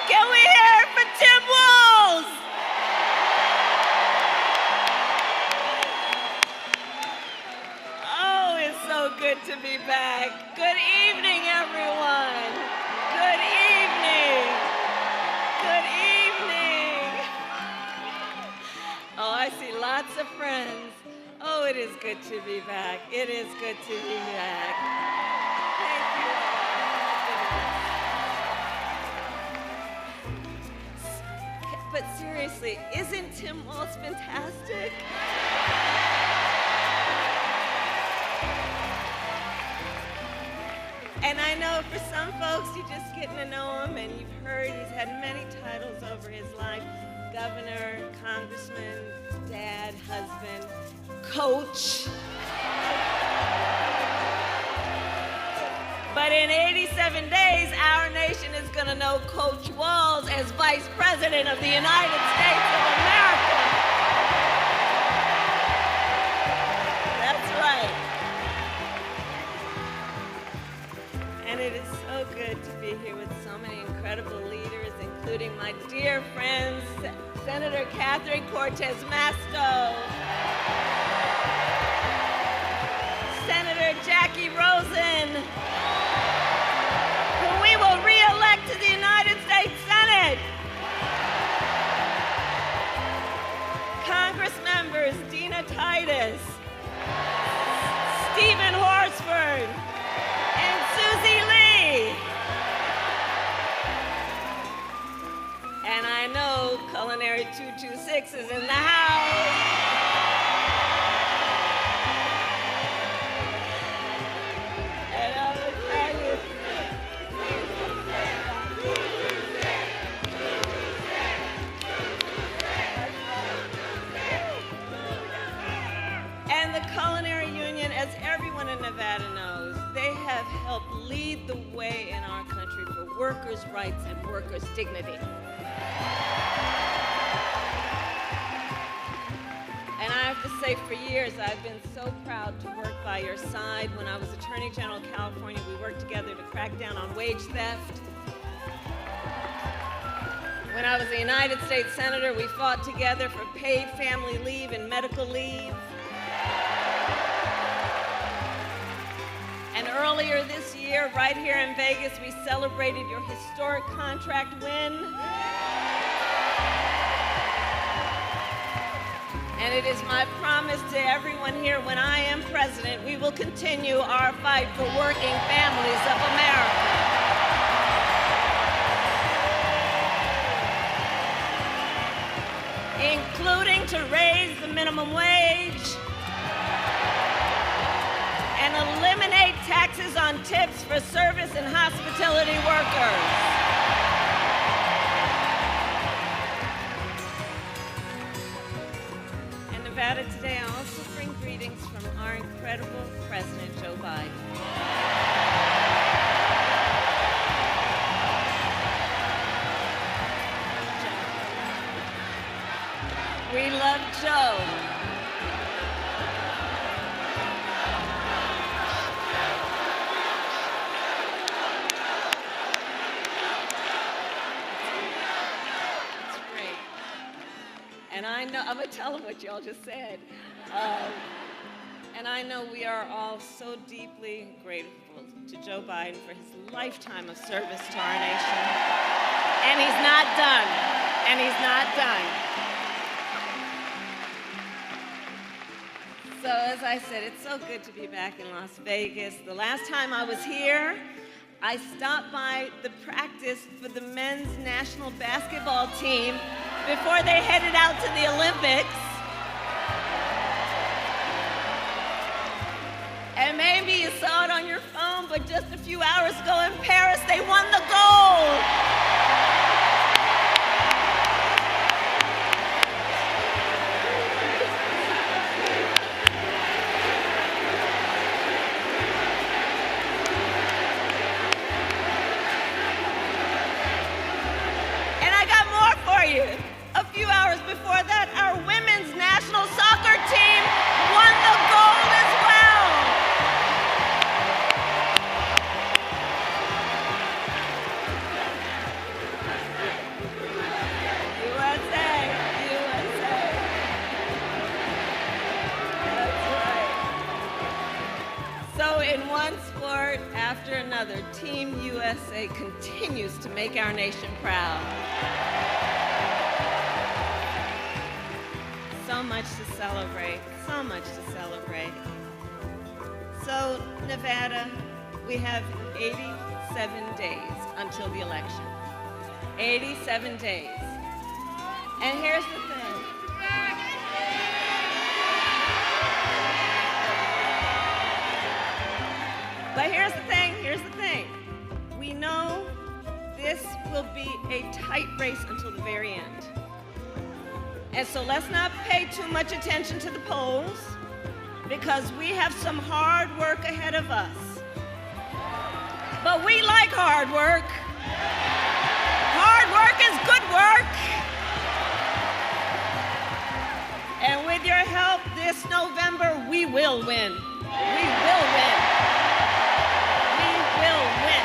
Can we hear it for Tim Walz? Oh, it's so good to be back. Good evening, everyone. Good evening. Good evening. Oh, I see lots of friends. Oh, it is good to be back. It is good to be back. Thank you all. But seriously, isn't Tim Walz fantastic? And I know for some folks, you're just getting to know him, and you've heard he's had many titles over his life: governor, congressman, dad, husband, coach. But in 87 days, our nation is going to know Coach Walz as Vice President of the United States of America. That's right. And it is so good to be here with so many incredible leaders, including my dear friends, Senator Catherine Cortez Masto, Senator Jackie Rosen, who we will re-elect to the United States Senate, Congress members Dina Titus, Stephen Horsford, and Susie Lee. And I know Culinary 226 is in the house. And I will tell you. And the Culinary Union, as everyone in Nevada knows, they have helped lead the way in our country for workers' rights and workers' dignity. And I have to say, for years, I've been so proud to work by your side. When I was Attorney General of California, we worked together to crack down on wage theft. When I was a United States Senator, we fought together for paid family leave and medical leave. And earlier this year, right here in Vegas, we celebrated your historic contract win. And it is my promise to everyone here, when I am president, we will continue our fight for working families of America. Including to raise the minimum wage and eliminate taxes on tips for service and hospitality workers. Nevada today, I also bring greetings from our incredible President, Joe Biden. We love Joe. And I know, I'm going to tell them what y'all just said. And I know we are all so deeply grateful to Joe Biden for his lifetime of service to our nation. And he's not done. And he's not done. So as I said, it's so good to be back in Las Vegas. The last time I was here, I stopped by the practice for the men's national basketball team before they headed out to the Olympics. And maybe you saw it on your phone, but just a few hours ago in Paris, they won the gold. A few hours before that, our women's national soccer team won the gold as well. Team USA continues to make our nation proud. So much to celebrate, so much to celebrate. So, Nevada, we have 87 days until the election. 87 days. And here's the thing. But here's the thing. We know this will be a tight race until the very end. And so let's not pay too much attention to the polls, because we have some hard work ahead of us. But we like hard work. Hard work is good work. And with your help this November, we will win. We will win. We will win.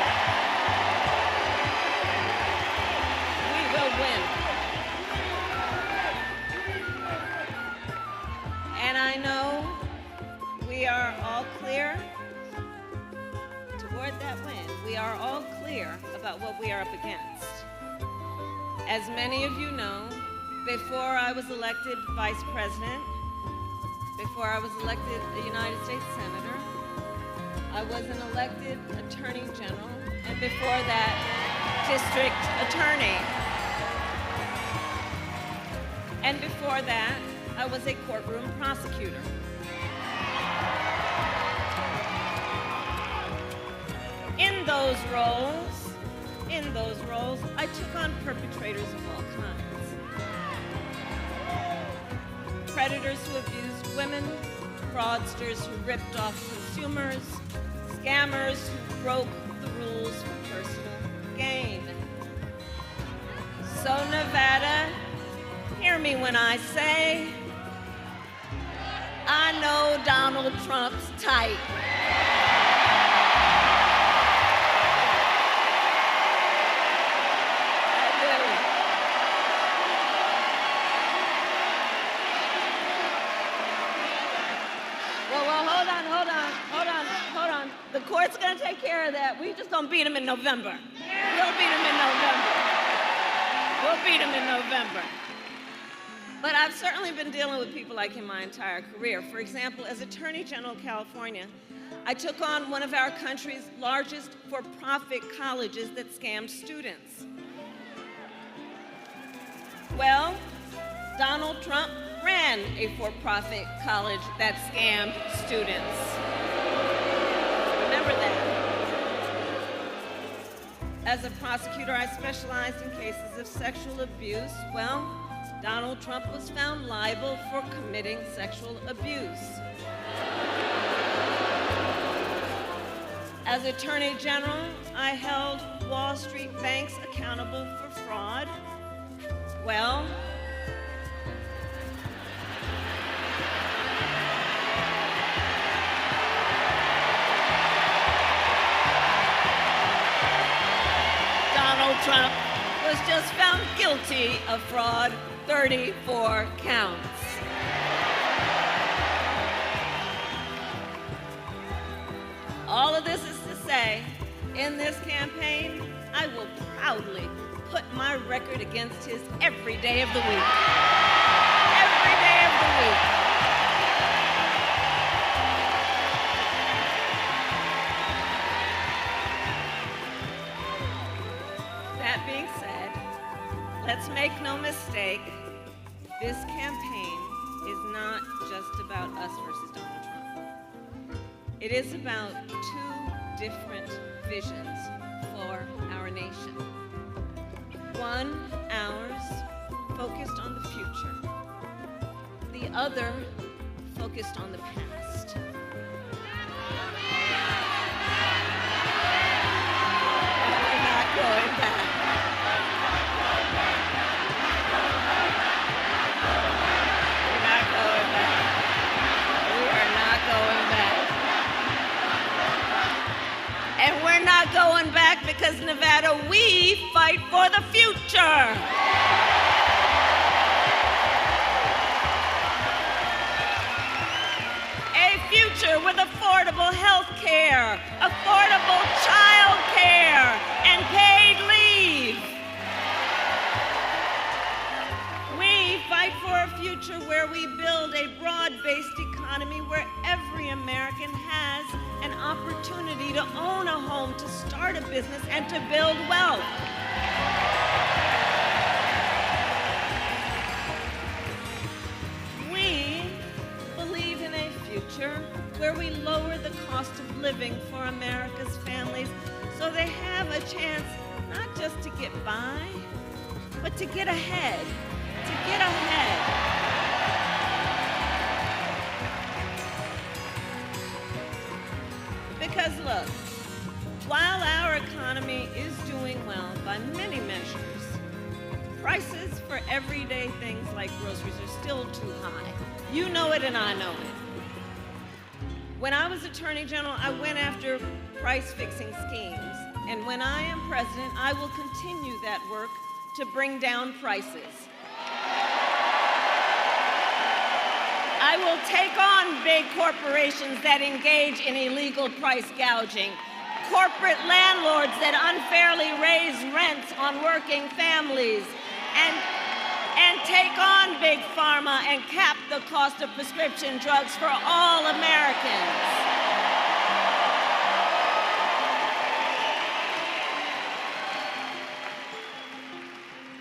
We will win. And I know we are all clear toward that win. We are all clear about what we are up against. As many of you know, before I was elected Vice President, before I was elected a United States Senator, I was an elected Attorney General, and before that, District Attorney. And before that, I was a courtroom prosecutor. In those roles, I took on perpetrators of all kinds. Predators who abused women, fraudsters who ripped off consumers, scammers who broke the rules for personal gain. So Nevada, hear me when I say, I know Donald Trump's type. Hold on. The court's gonna take care of that. We just gonna beat him in November. We'll beat him in November. We'll beat him in November. But I've certainly been dealing with people like him my entire career. For example, as Attorney General of California, I took on one of our country's largest for-profit colleges that scammed students. Well, Donald Trump ran a for-profit college that scammed students. Remember that. As a prosecutor, I specialized in cases of sexual abuse. Well, Donald Trump was found liable for committing sexual abuse. As Attorney General, I held Wall Street banks accountable for fraud. Well, Donald Trump was just found guilty of fraud, 34 counts. All of this is to say, in this campaign, I will proudly put my record against his every day of the week. Every day of the week. That being said, let's make no mistake, this campaign is not just about us versus Donald Trump. It is about two different visions for our nation. One, ours, focused on the future. The other, focused on the past. We're not going back. We're not going back. We are not going back. And we're not going back because, Nevada, we fight for the future. A future with affordable health care, affordable child care, start a business and to build wealth. We believe in a future where we lower the cost of living for America's families so they have a chance not just to get by, but to get ahead, to get ahead. Because look, while our economy is doing well by many measures, prices for everyday things like groceries are still too high. You know it and I know it. When I was Attorney General, I went after price-fixing schemes. And when I am president, I will continue that work to bring down prices. I will take on big corporations that engage in illegal price gouging, corporate landlords that unfairly raise rents on working families, and take on big pharma and cap the cost of prescription drugs for all Americans.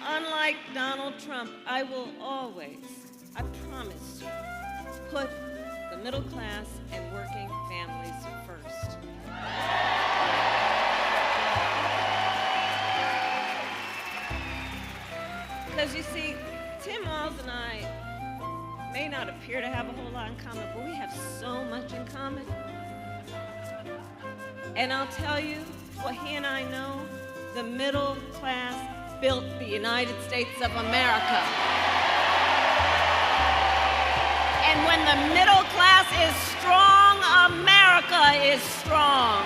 Unlike Donald Trump, I will always, I promise you, put the middle class and working families first. Because you see, Tim Walz and I may not appear to have a whole lot in common, but we have so much in common. And I'll tell you what he and I know, the middle class built the United States of America. And when the middle class is strong, America is strong.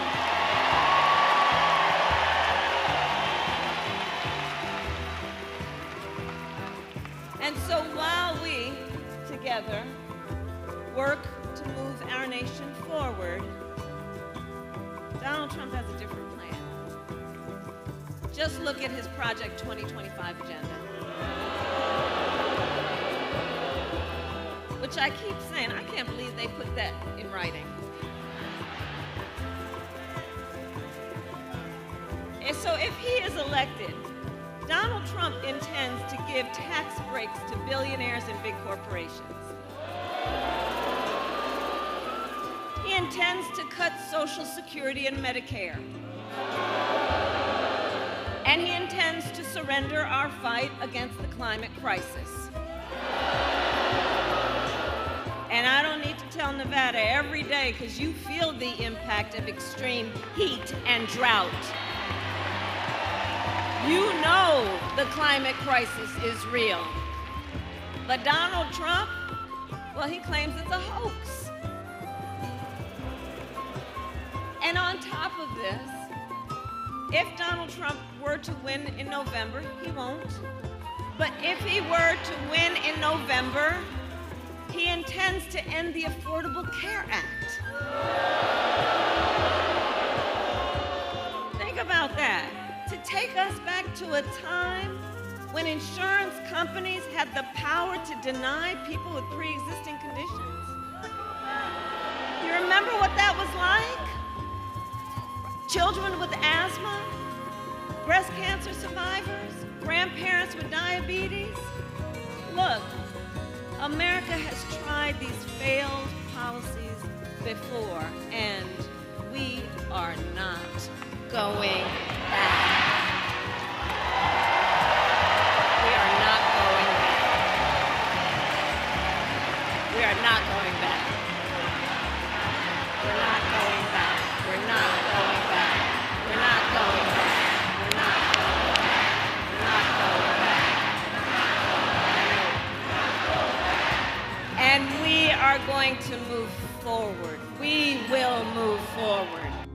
And so while we, together, work to move our nation forward, Donald Trump has a different plan. Just look at his Project 2025 agenda. Which I keep saying, I can't believe they put that in writing. And so if he is elected, Donald Trump intends to give tax breaks to billionaires and big corporations. He intends to cut Social Security and Medicare. And he intends to surrender our fight against the climate crisis. And I don't need to tell Nevada every day because you feel the impact of extreme heat and drought. You know the climate crisis is real. But Donald Trump, well, he claims it's a hoax. And on top of this, if Donald Trump were to win in November, he won't. But if he were to win in November, he intends to end the Affordable Care Act. Think about that. To take us back to a time when insurance companies had the power to deny people with pre-existing conditions. You remember what that was like? Children with asthma, breast cancer survivors, grandparents with diabetes. Look, America has tried these failed policies before, and we are not going back. We are not going back. We are not going back. We're not going back. We're not going back. We're not going back. We're not going back. We're not going back. And we are going to move forward. We will move forward.